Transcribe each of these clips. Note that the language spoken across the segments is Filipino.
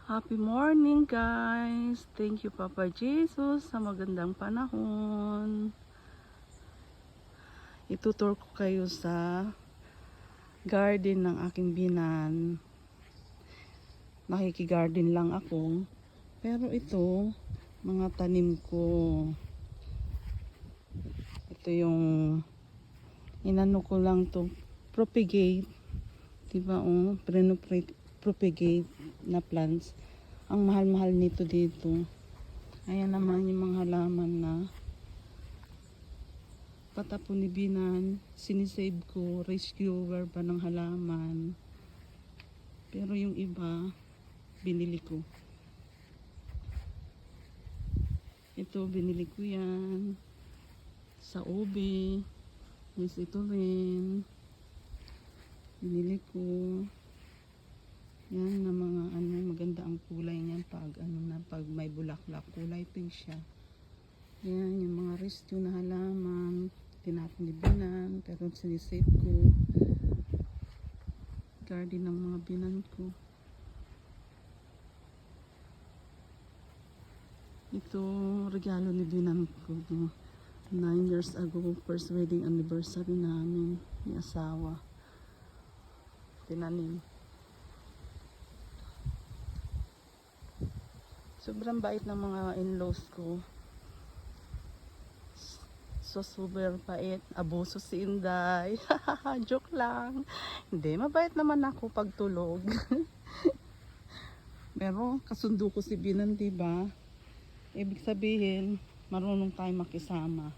Happy morning guys! Thank you Papa Jesus sa magandang panahon. Itutur ko kayo sa garden ng aking binan. Nakikigarden lang ako. Pero ito, mga tanim ko. Ito yung inano ko lang to propagate. Diba propagate na plants. Ang mahal-mahal nito dito. Ayan naman yung mga halaman na patapon ni binan. Sinisave ko, rescuer pa ng halaman. Pero yung iba, binili ko. Ito, binili ko yan. Sa ube. Yes, ito rin. Binili ko. Yan na mga maganda ang kulay niyan pag may bulaklak, kulay pink siya. Yan yung mga rescue na halaman, tinatanibinan, pero sinisave ko. Garden ng mga binan ko. Ito, regalo ni binan ko. 9 years ago, first wedding anniversary namin, ni asawa. Tinanim. Sobrang bait ng mga in-laws ko. So super bait. Abuso si Inday. Joke lang. Hindi, mabait naman ako pag tulog. Pero kasundo ko si Binan, diba? Ibig sabihin, marunong tayo makisama.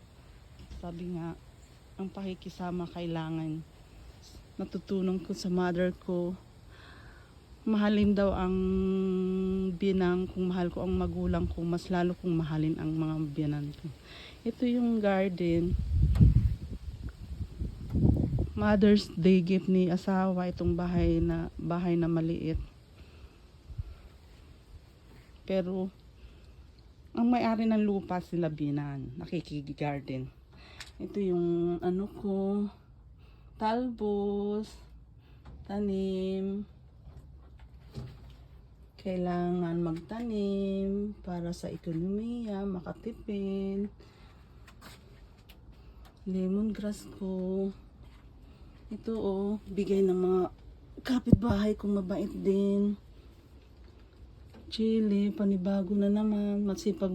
Sabi nga, ang pakikisama kailangan. Natutunan ko sa mother ko. Mahalin daw ang biyanang, kung mahal ko ang magulang ko, mas lalo kong mahalin ang mga biyanan ko. Ito yung garden. Mother's Day gift ni asawa, itong bahay na maliit. Pero ang may-ari ng lupa sila binan, nakikigarden. Ito yung ko, talbos, tanim. Kailangan magtanim para sa ekonomiya, makatipid. Lemongrass ko. Ito bigay ng mga kapitbahay kong mabait din. Chili, panibago na naman. Masipag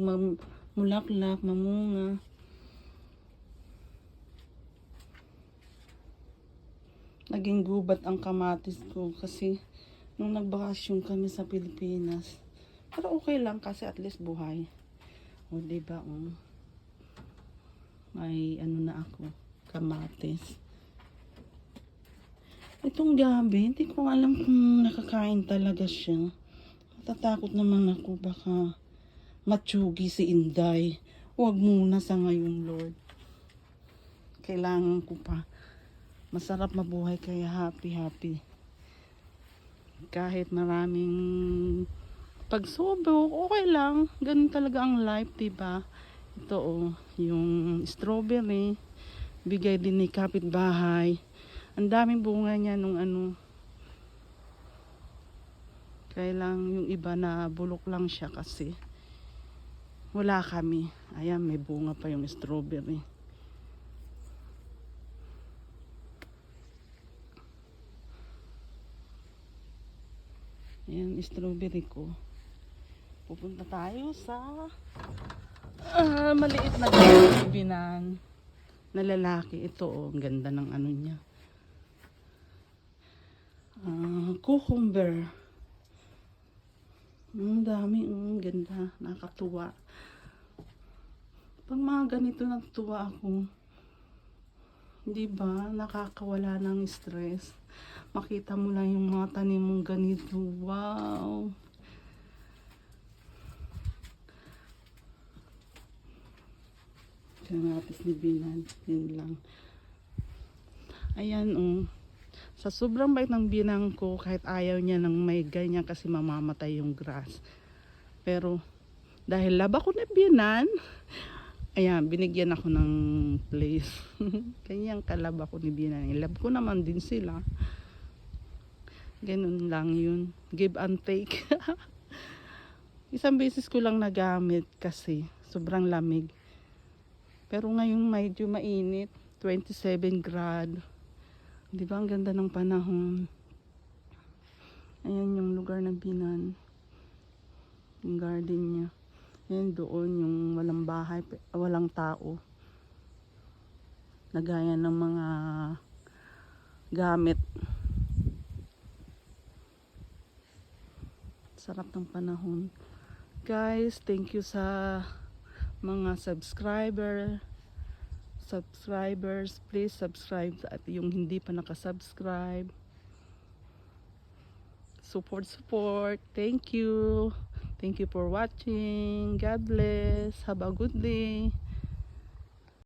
mulaklak, mamunga. Naging gubat ang kamatis ko kasi nung nagbakasyon kami sa Pilipinas. Pero okay lang kasi at least buhay. O diba, may na ako, kamatis. Itong gabi, hindi ko alam kung nakakain talaga siya. Natatakot naman ako, baka matsugi si Inday. Huwag muna sa ngayon, Lord. Kailangan ko pa. Masarap mabuhay kaya happy. Kahit maraming pagsubok, okay lang. Ganun talaga ang life, diba? Ito yung strawberry. Bigay din ni kapitbahay. Ang daming bunga niya nung Kaya lang yung iba na bulok lang siya kasi wala kami. Ayan, may bunga pa yung strawberry. Ayan, strawberry ko. Pupunta tayo sa maliit na binan na lalaki. Ito ang ganda ng niya. Cucumber. Ang dami, ganda, nakakatuwa. Pag mga ganito natutuwa ako. Di ba? Nakakawala ng stress. Makita mo lang yung mga tanim mong ganito. Wow! Kanatis ni binan. Yun lang. Ayan, Sa sobrang bait ng binang ko, kahit ayaw niya ng may ganyan kasi mamamatay yung grass. Pero, dahil laba ko na binan, ayan, binigyan ako ng place. Kanyang kalab ako ni binan. Lab ko naman din sila. Ganun lang yun. Give and take. Isang beses ko lang nagamit kasi sobrang lamig. Pero ngayon medyo mainit, 27 grad. Di ba ang ganda ng panahon? Ayan yung lugar ng Binan. Yung garden niya. Ayan doon yung walang bahay, walang tao. Nagaya ng mga gamit. Sarap ng panahon. Guys, thank you sa mga subscribers. Please subscribe at yung hindi pa nakasubscribe. Support. Thank you. Thank you for watching. God bless. Have a good day.